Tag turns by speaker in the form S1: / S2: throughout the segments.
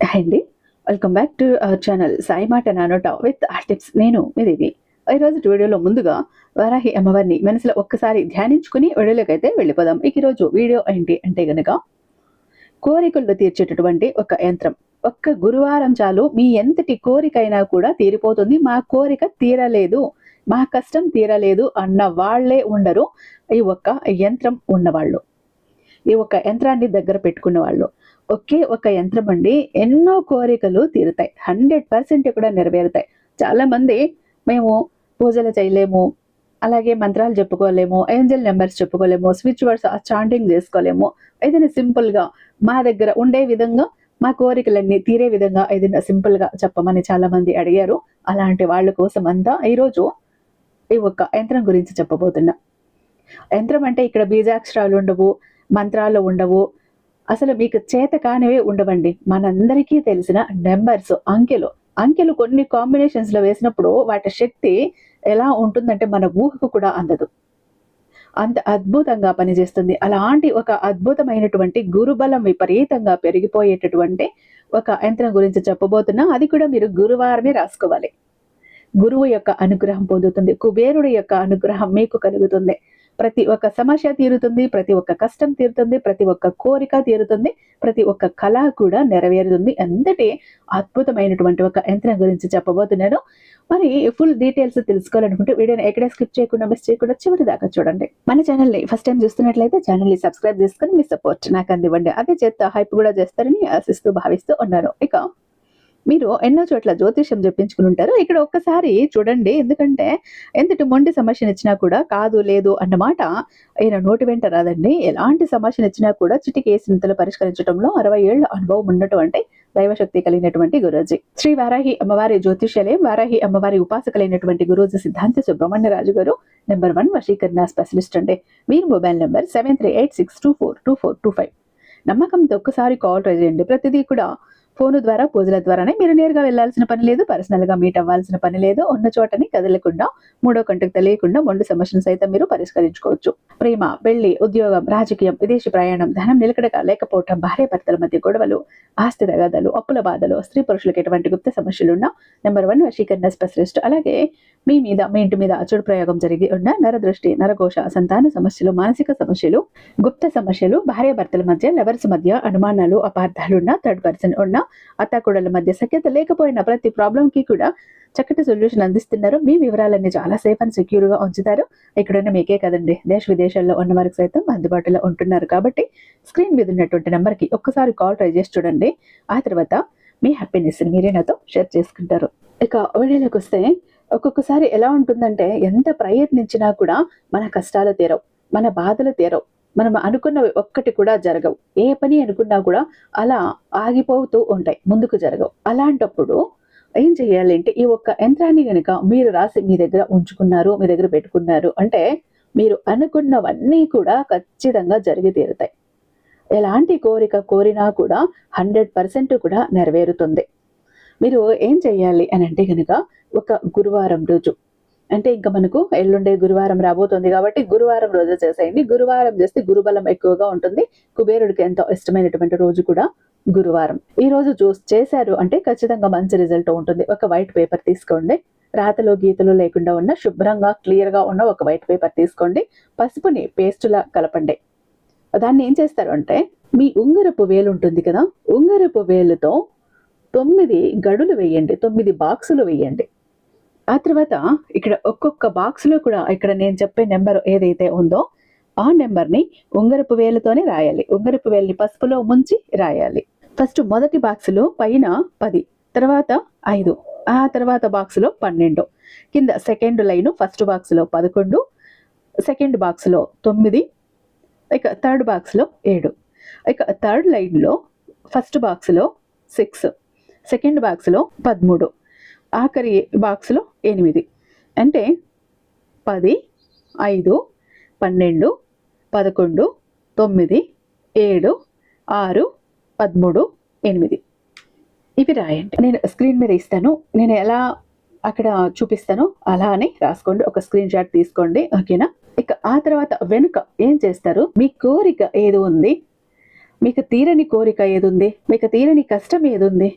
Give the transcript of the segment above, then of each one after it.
S1: Hi అండి, welcome back to our channel Sai మాట నానోట with tips. నేను మీ దేవి. ఈరోజు వీడియోలో ముందుగా వారాహి అమ్మవారిని మనసులో ఒక్కసారి ధ్యానించుకుని వీడియోలోకి అయితే వెళ్ళిపోదాం. ఈరోజు వీడియో ఏంటి అంటే గనక కోరికలు తీర్చేటటువంటి ఒక యంత్రం. ఒక్క గురువారం చాలు, మీ ఎంతటి కోరికైనా కూడా తీరిపోతుంది. మా కోరిక తీరలేదు, మా కష్టం తీరలేదు అన్న వాళ్లే ఉండరు ఈ ఒక్క యంత్రం ఉన్నవాళ్ళు. ఈ ఒక్క యంత్రాన్ని దగ్గర పెట్టుకున్న వాళ్ళు. ఒకే ఒక యంత్రం అండి, ఎన్నో కోరికలు తీరుతాయి, 100% కూడా నెరవేరుతాయి. చాలా మంది మేము పూజలు చేయలేము, అలాగే మంత్రాలు చెప్పుకోలేము, ఏంజల్ నెంబర్స్ చెప్పుకోలేము, స్విచ్ వర్డ్స్ చాంటింగ్ చేసుకోలేము, ఏదైనా సింపుల్ గా మా దగ్గర ఉండే విధంగా మా కోరికలన్నీ తీరే విధంగా ఏదైనా సింపుల్ గా చెప్పమని చాలా మంది అడిగారు. అలాంటి వాళ్ళ కోసం అంతా ఈరోజు ఈ ఒక్క యంత్రం గురించి చెప్పబోతున్నా. యంత్రం అంటే ఇక్కడ బీజాక్షరాలు ఉండవు, మంత్రాలు ఉండవు, అసలు మీకు చేత కానివే ఉండవండి. మనందరికీ తెలిసిన నెంబర్స్, అంకెలు కొన్ని కాంబినేషన్స్ లో వేసినప్పుడు వాటి శక్తి ఎలా ఉంటుందంటే మన ఊహకు కూడా అందదు, అంత అద్భుతంగా పనిచేస్తుంది. అలాంటి ఒక అద్భుతమైనటువంటి గురుబలం విపరీతంగా పెరిగిపోయేటటువంటి ఒక యంత్రం గురించి చెప్పబోతున్నా. అది కూడా మీరు గురువారమే రాసుకోవాలి. గురువు యొక్క అనుగ్రహం పొందుతుంది, కుబేరుడి యొక్క అనుగ్రహం మీకు కలుగుతుంది. ప్రతి ఒక్క సమస్య తీరుతుంది, ప్రతి ఒక్క కష్టం తీరుతుంది, ప్రతి ఒక్క కోరిక తీరుతుంది, ప్రతి ఒక్క కళ కూడా నెరవేరుతుంది. అంతటి అద్భుతమైనటువంటి ఒక యంత్రం గురించి చెప్పబోతున్నాను. మరి ఫుల్ డీటెయిల్స్ తెలుసుకోవాలనుకుంటే వీడియోని ఎక్కడ స్కిప్ చేయకుండా, మిస్ చేయకుండా చివరి దాకా చూడండి. మన ఛానల్ని ఫస్ట్ టైం చూస్తున్నట్లయితే ఛానల్ని సబ్స్క్రైబ్ చేసుకుని మీ సపోర్ట్ నాకు అందివ్వండి. అదే చేత హైప్ కూడా చేస్తారని ఆశిస్తూ భావిస్తూ ఉన్నాను. ఇక మీరు ఎన్నో చోట్ల జ్యోతిష్యం చెప్పించుకుని ఉంటారు, ఇక్కడ ఒక్కసారి చూడండి. ఎందుకంటే ఎంతటి మొండి సమస్యను ఇచ్చినా కూడా కాదు లేదు అన్నమాట ఆయన నోటి వెంట రాదండి. ఎలాంటి సమస్యను ఇచ్చినా కూడా చిటికేసినంతలో పరిష్కరించడంలో 60 ఏళ్ల అనుభవం ఉన్నటువంటి దైవశక్తి కలిగినటువంటి గురూజీ, శ్రీ వారాహి అమ్మవారి జ్యోతిష్యాలయం వారాహి అమ్మవారి ఉపాసకులైనటువంటి గురూజీ సిద్ధాంతి సుబ్రహ్మణ్యరాజు గారు నెంబర్ 1 వశీకరణ స్పెషలిస్ట్ అండి. వీరి మొబైల్ నెంబర్ 7386242425. నమ్మకంతో ఒక్కసారి కాల్ ట్రై చేయండి. ప్రతిదీ కూడా ఫోన్ ద్వారా, పూజల ద్వారానే. మీరు నేరుగా వెళ్లాల్సిన పని లేదు, పర్సనల్ గా మీట్ అవ్వాల్సిన పని లేదు. ఉన్న చోటని కదలకుండా, మూడో కంటకు తెలియకుండా మొండి సమస్యను సైతం మీరు పరిష్కరించుకోవచ్చు. ప్రేమ, పెళ్లి, ఉద్యోగం, రాజకీయం, విదేశీ ప్రయాణం, ధనం నిలకడగా లేకపోవటం, భార్యాభర్తల మధ్య గొడవలు, ఆస్తి తగాదాలు, అప్పుల బాధలు, స్త్రీ పురుషులకు ఎటువంటి గుప్త సమస్యలున్న నెంబర్ 1 వశీకరణ స్పెషలిస్ట్. అలాగే మీ ఇంటి మీద చెడు ప్రయోగం జరిగి ఉన్న నరదృష్టి, నరఘోష, సంతాన సమస్యలు, మానసిక సమస్యలు, గుప్త సమస్యలు, భార్యాభర్తల మధ్య, లవర్స్ మధ్య అనుమానాలు, అపార్థాలున్న, థర్డ్ పర్సన్ ఉన్న, అత్తాకోడల మధ్య సఖ్యత లేకపోయినా ప్రతి ప్రాబ్లం కి కూడా చక్కటి సొల్యూషన్ అందిస్తున్నారు. మీ వివరాలన్నీ చాలా సేఫ్ అండ్ సెక్యూర్ గా ఉంచుతారు. ఇక్కడున్న మీకే కదండి, దేశ విదేశాల్లో ఉన్న వారికి సైతం అందుబాటులో ఉంటున్నారు. కాబట్టి స్క్రీన్ మీద ఉన్నటువంటి నెంబర్ కి ఒక్కసారి కాల్ ట్రై చేసి చూడండి. ఆ తర్వాత మీ హ్యాపీనెస్ మీరే నాతో షేర్ చేసుకుంటారు. ఇక వీడియోలోకి వస్తే, ఒక్కొక్కసారి ఎలా ఉంటుందంటే ఎంత ప్రయత్నించినా కూడా మన కష్టాలు తీరవు, మన బాధలు తీరవు, మనం అనుకున్నవి ఒక్కటి కూడా జరగవు. ఏ పని అనుకున్నా కూడా అలా ఆగిపోతూ ఉంటాయి, ముందుకు జరగవు. అలాంటప్పుడు ఏం చెయ్యాలి అంటే, ఈ ఒక్క యంత్రాన్ని గనుక మీరు రాసి మీ దగ్గర ఉంచుకున్నారు, మీ దగ్గర పెట్టుకున్నారు అంటే మీరు అనుకున్నవన్నీ కూడా ఖచ్చితంగా జరిగి తీరుతాయి. ఎలాంటి కోరిక కోరినా కూడా 100% కూడా నెరవేరుతుంది. మీరు ఏం చెయ్యాలి అని అంటే గనుక, ఒక గురువారం రోజు, అంటే ఇంకా మనకు ఎల్లుండే గురువారం రాబోతుంది కాబట్టి గురువారం రోజు చేసేయండి. గురువారం చేస్తే గురుబలం ఎక్కువగా ఉంటుంది. కుబేరుడికి ఎంతో ఇష్టమైనటువంటి రోజు కూడా గురువారం. ఈ రోజు చేశారు అంటే ఖచ్చితంగా మంచి రిజల్ట్ ఉంటుంది. ఒక వైట్ పేపర్ తీసుకోండి, రాతలు గీతలు లేకుండా ఉన్న, శుభ్రంగా క్లియర్ గా ఉన్న ఒక వైట్ పేపర్ తీసుకోండి. పసుపుని పేస్టులా కలపండి. దాన్ని ఏం చేస్తారు అంటే, మీ ఉంగరపు వేలు ఉంటుంది కదా, ఉంగరపు వేలుతో 9 గడులు వేయండి, 9 బాక్సులు వేయండి. ఆ తర్వాత ఇక్కడ ఒక్కొక్క బాక్స్ లో కూడా ఇక్కడ నేను చెప్పే నెంబర్ ఏదైతే ఉందో ఆ నెంబర్ ని ఉంగరపు వేలుతోనే రాయాలి. ఉంగరపు వేలుని పసుపులో ముంచి రాయాలి. ఫస్ట్ మొదటి బాక్స్ లో పైన 10, తర్వాత 5, ఆ తర్వాత బాక్స్ లో 12, కింద సెకండ్ లైన్ ఫస్ట్ బాక్స్ లో 11, సెకండ్ బాక్స్ లో 9, ఇక థర్డ్ బాక్స్ లో 7, ఇక థర్డ్ లైన్ లో ఫస్ట్ బాక్స్ లో 6, సెకండ్ బాక్స్ లో 13, ఆఖరి బాక్స్ లో 8. అంటే 10, 5, 12, 11, 9, 7, 6, 13, 8 ఇవి రాయండి. నేను స్క్రీన్ మీద ఇస్తాను, నేను ఎలా అక్కడ చూపిస్తానో అలానే రాసుకోండి. ఒక స్క్రీన్ షాట్ తీసుకోండి, ఓకేనా? ఇక ఆ తర్వాత వెనుక ఏం చేస్తారు, మీ కోరిక ఏది ఉంది మీకు తీరని కోరిక ఏదుంది? మీకు తీరని కష్టం ఏదుంది?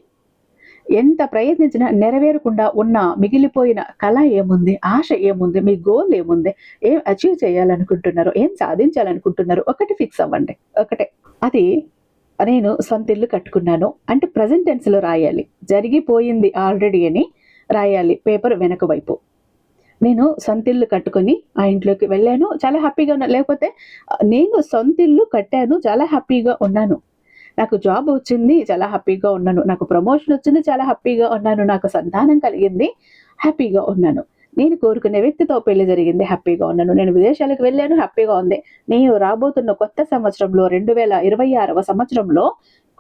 S1: ఎంత ప్రయత్నించినా నెరవేరకుండా ఉన్న మిగిలిపోయిన కళ ఏముంది? ఆశ ఏముంది? మీ గోల్ ఏముంది? ఏం అచీవ్ చేయాలనుకుంటున్నారు? ఏం సాధించాలనుకుంటున్నారు? ఒకటి ఫిక్స్ అవ్వండి. ఒకటే. అది నేను సొంత ఇల్లు కట్టుకున్నాను అంటే ప్రెజెంట్ టెన్స్‌లో రాయాలి. జరిగిపోయింది ఆల్రెడీ అని రాయాలి పేపర్ వెనక వైపు. నేను సొంత ఇల్లు కట్టుకొని ఆ ఇంట్లోకి వెళ్ళాను. చాలా హ్యాపీగా ఉన్నా. లేకపోతే నేను సొంత ఇల్లు కట్టాను. చాలా హ్యాపీగా ఉన్నాను. నాకు జాబ్ వచ్చింది. చాలా హ్యాపీగా ఉన్నాను. నాకు ప్రమోషన్ వచ్చింది. చాలా హ్యాపీగా ఉన్నాను. నాకు సంతానం కలిగింది. హ్యాపీగా ఉన్నాను. నేను కోరుకునే వ్యక్తితో పెళ్లి జరిగింది. హ్యాపీగా ఉన్నాను. నేను విదేశాలకు వెళ్ళాను. హ్యాపీగా ఉంది. నేను రాబోతున్న కొత్త సంవత్సరంలో 2026వ సంవత్సరంలో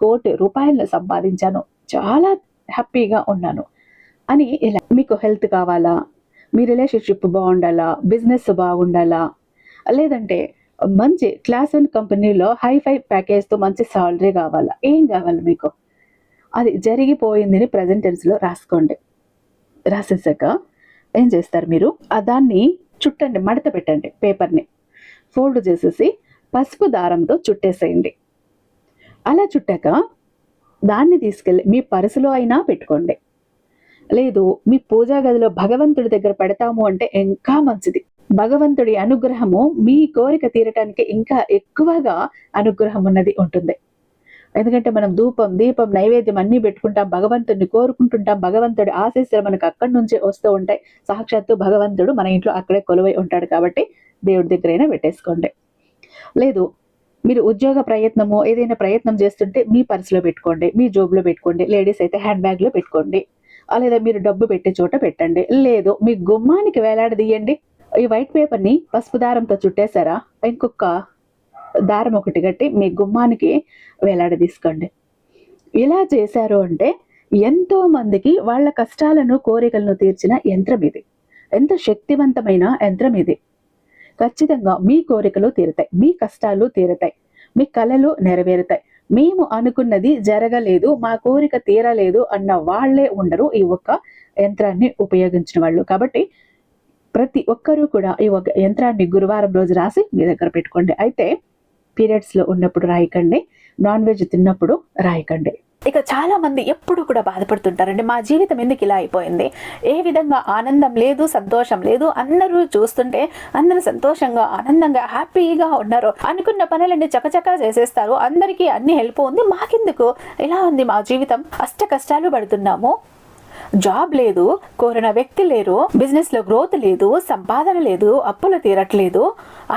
S1: ₹1,00,00,000 సంపాదించాను. చాలా హ్యాపీగా ఉన్నాను అని ఇలా. మీకు హెల్త్ కావాలా? మీ రిలేషన్‌షిప్ బావుండాలా? బిజినెస్ బాగుండాలా? లేదంటే మంచి క్లాస్ 1 కంపెనీలో హై-ఫై ప్యాకేజ్‌తో మంచి సాలరీ కావాలా? ఏం కావాలి మీకు? అది జరిగిపోయిందని ప్రెజెంట్ టెన్స్‌లో రాసుకోండి. రాసేసాక ఏం చేస్తారు మీరు? దాన్ని చుట్టండి, మడత పెట్టండి పేపర్‌ని. ఫోల్డ్ చేసేసి పసుపు దారంతో చుట్టేసేయండి. అలా చుట్టాక దాన్ని తీసుకెళ్ళి మీ పర్సులో అయినా పెట్టుకోండి. లేదు మీ పూజా గదిలో భగవంతుడి దగ్గర పెడతాము అంటే ఇంకా మంచిది. భగవంతుడి అనుగ్రహము మీ కోరిక తీరటానికి ఇంకా ఎక్కువగా అనుగ్రహం ఉన్నది ఉంటుంది. ఎందుకంటే మనం ధూపం, దీపం, నైవేద్యం అన్నీ పెట్టుకుంటాం. భగవంతుడిని కోరుకుంటుంటాం. భగవంతుడి ఆశీస్సులు మనకు అక్కడి నుంచే వస్తూ ఉంటాయి. సాక్షాత్తు భగవంతుడు మన ఇంట్లో అక్కడే కొలువై ఉంటాడు కాబట్టి దేవుడి దగ్గరైనా పెట్టేసుకోండి. లేదు మీరు ఉద్యోగ ప్రయత్నము ఏదైనా ప్రయత్నం చేస్తుంటే మీ పర్సులో పెట్టుకోండి. మీ జోబులో పెట్టుకోండి. లేడీస్ అయితే హ్యాండ్ బ్యాగ్‌లో పెట్టుకోండి. లేదా మీరు డబ్బు పెట్టే చోట పెట్టండి. లేదు మీ గుమ్మానికి వేలాడదీయండి. ఈ వైట్ పేపర్‌ని పసుపు దారంతో చుట్టేసారా? ఇంకొక దారం ఒకటి కట్టి మీ గుమ్మానికి వేలాడదీసుకోండి. ఇలా చేశారు అంటే ఎంతో మందికి వాళ్ళ కష్టాలను, కోరికలను తీర్చిన యంత్రం ఇది. ఎంత శక్తివంతమైన యంత్రం ఇది. ఖచ్చితంగా మీ కోరికలు తీరుతాయి. మీ కష్టాలు తీరుతాయి. మీ కలలు నెరవేరుతాయి. మేము అనుకున్నది జరగలేదు, మా కోరిక తీరలేదు అన్న వాళ్ళే ఉండరు ఈ ఒక్క యంత్రాన్ని ఉపయోగించిన వాళ్ళు. కాబట్టి ప్రతి ఒక్కరూ కూడా ఈ ఒక యంత్రాన్ని గురువారం రోజు రాసి మీ దగ్గర పెట్టుకోండి. అయితే పీరియడ్స్‌లో ఉన్నప్పుడు రాయకండి. నాన్ వెజ్ తిన్నప్పుడు రాయకండి. ఇక చాలా మంది ఎప్పుడు కూడా బాధపడుతుంటారండి. మా జీవితం ఎందుకు ఇలా అయిపోయింది? ఏ విధంగా ఆనందం లేదు, సంతోషం లేదు. అందరూ చూస్తుంటే అందరూ సంతోషంగా, ఆనందంగా, హ్యాపీగా ఉన్నారు. అనుకున్న పనులన్నీ చకచకా చేసేస్తారు. అందరికీ అన్ని హెల్ప్ ఉంది. మాకెందుకు ఇలా ఉంది మా జీవితం? అష్ట కష్టాలు పడుతున్నాము. జాబ్ లేదు, కోరిన వ్యక్తి లేరు, బిజినెస్ లో గ్రోత్ లేదు, సంపాదన లేదు, అప్పులు తీరట్లేదు,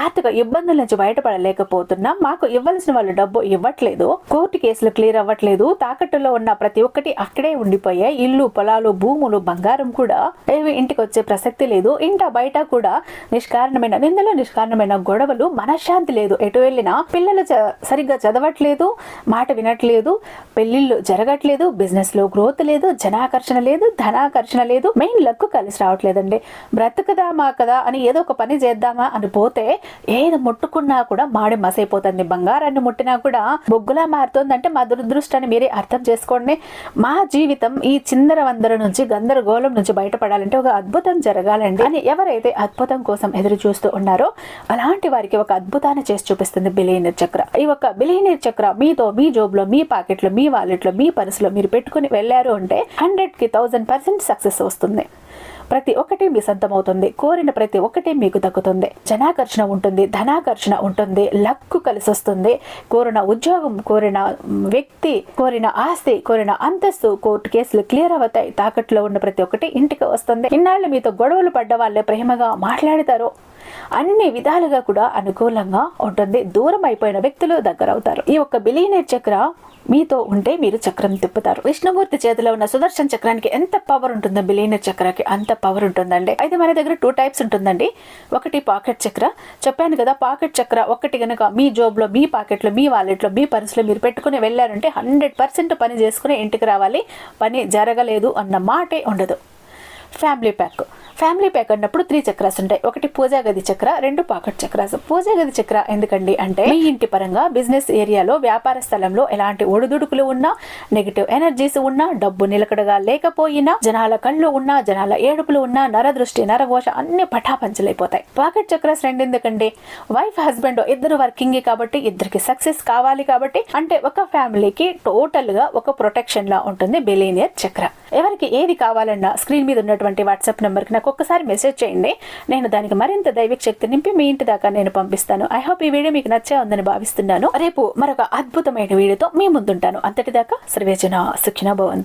S1: ఆర్థిక ఇబ్బందుల నుంచి బయటపడలేకపోతున్నాం, మాకు ఇవ్వాల్సిన వాళ్ళు డబ్బు ఇవ్వట్లేదు, కోర్టు కేసులు క్లియర్ అవ్వట్లేదు, తాకట్టులో ఉన్న ప్రతి ఒక్కటి అక్కడే ఉండిపోయాయి, ఇల్లు, పొలాలు, భూములు, బంగారం కూడా ఏవి ఇంటికి వచ్చే ప్రసక్తి లేదు, ఇంట బయట కూడా నిష్కారణమైన నిందలు, నిష్కారణమైన గొడవలు, మనశ్శాంతి లేదు. ఎటు వెళ్ళినా పిల్లలు సరిగ్గా చదవట్లేదు, మాట వినట్లేదు, పెళ్లిళ్ళు జరగట్లేదు, బిజినెస్ లో గ్రోత్ లేదు, జనాకర్షణ లేదు, ధనాకర్షణ లేదు, మెయిన్ లక్ కలిసి రావట్లేదండి. బ్రతుకుదామా కదా అని ఏదో ఒక పని చేద్దామా అని పోతే ఏది ముట్టుకున్నా కూడా మాడి మసైపోతుంది. బంగారాన్ని ముట్టినా కూడా బొగ్గులా మారుతుందంటే మా దురదృష్టాన్ని మీరే అర్థం చేసుకోండి. మా జీవితం ఈ చిందర వందర నుంచి, గందరగోళం నుంచి బయటపడాలంటే ఒక అద్భుతం జరగాలండి అని ఎవరైతే అద్భుతం కోసం ఎదురు చూస్తూ ఉన్నారో అలాంటి వారికి ఒక అద్భుతాన్ని చేసి చూపిస్తుంది బిలియనీర్ చక్ర. ఈ ఒక బిలియనీర్ చక్ర మీతో, మీ జోబులో, మీ పాకెట్లో, మీ వాలెట్లో, మీ పర్సులో మీరు పెట్టుకుని వెళ్ళారు అంటే 100కి 1000% సక్సెస్ వస్తుంది. ప్రతి ఒక్కటి మీ సొంతం అవుతుంది. కోరిన ప్రతి ఒక్కటి మీకు దక్కుతుంది. జనాకర్షణ ఉంటుంది, ధనాకర్షణ ఉంటుంది, లక్కు కలిసి వస్తుంది. కోరిన ఉద్యోగం, కోరిన వ్యక్తి, కోరిన ఆస్తి, కోరిన అంతస్తు, కోర్టు కేసులు క్లియర్ అవుతాయి. తాకట్లో ఉన్న ప్రతి ఒక్కటి ఇంటికి వస్తుంది. ఇన్నాళ్ళు మీతో గొడవలు పడ్డ వాళ్ళే ప్రేమగా మాట్లాడతారు. అన్ని విధాలుగా కూడా అనుకూలంగా ఉంటుంది. దూరం అయిపోయిన వ్యక్తులు దగ్గర అవుతారు. ఈ ఒక్క బిలియనీర్ చక్ర మీతో ఉంటే మీరు చక్రం తిప్పుతారు. విష్ణుమూర్తి చేతిలో ఉన్న సుదర్శన చక్రానికి ఎంత పవర్ ఉంటుందో బిలియనీర్ చక్రానికి అంత పవర్ ఉంటుందండి. అయితే మన దగ్గర 2 టైప్స్ ఉంటుందండి. ఒకటి పాకెట్ చక్ర. చెప్పాను కదా, పాకెట్ చక్ర ఒకటి గనక మీ జోబులో, మీ పాకెట్లో, మీ వాలెట్లో, మీ పర్సులో మీరు పెట్టుకుని వెళ్ళారంటే 100% పని చేసుకుని ఇంటికి రావాలి. పని జరగలేదు అన్న మాటే ఉండదు.
S2: ఫ్యామిలీ ప్యాక్ అన్నప్పుడు 3 చక్రాస్ ఉంటాయి. ఒకటి పూజా గది చక్ర, 2 పాకెట్ చక్రాస్. పూజా గది చక్ర ఎందుకండి అంటే మీ ఇంటి పరంగా బిజినెస్ ఏరియాలో వ్యాపార స్థలంలో ఎలాంటి ఒడిదుడుకులు ఉన్నా, నెగిటివ్ ఎనర్జీస్ ఉన్నా, డబ్బు నిలకడగా లేకపోయినా, జనాల కళ్ళు ఉన్నా, జనాల ఏడుపులు ఉన్నా, నరదృష్టి నరఘోష అన్ని పటాపంచలైపోతాయి. పాకెట్ చక్రాస్ 2 ఎందుకండి, వైఫ్ హస్బెండ్ ఇద్దరు వర్కింగ్ కాబట్టి ఇద్దరికి సక్సెస్ కావాలి కాబట్టి, అంటే ఒక ఫ్యామిలీకి టోటల్ గా ఒక ప్రొటెక్షన్ లా ఉంటుంది బిలియనియర్ చక్ర. ఎవరికి ఏది కావాలన్నా స్క్రీన్ మీద ఉన్నటువంటి వాట్సాప్ నెంబర్ కి నాకు ఒక్కసారి మెసేజ్ చేయండి. నేను దానికి మరింత దైవిక శక్తి నింపి మీ ఇంటి దాకా నేను పంపిస్తాను. ఐ హోప్ ఈ వీడియో మీకు నచ్చే ఉందని భావిస్తున్నాను. రేపు మరొక అద్భుతమైన వీడియోతో మీ ముందుంటాను. అంతటిదాకా సర్వేజన సుఖినో భవంతు.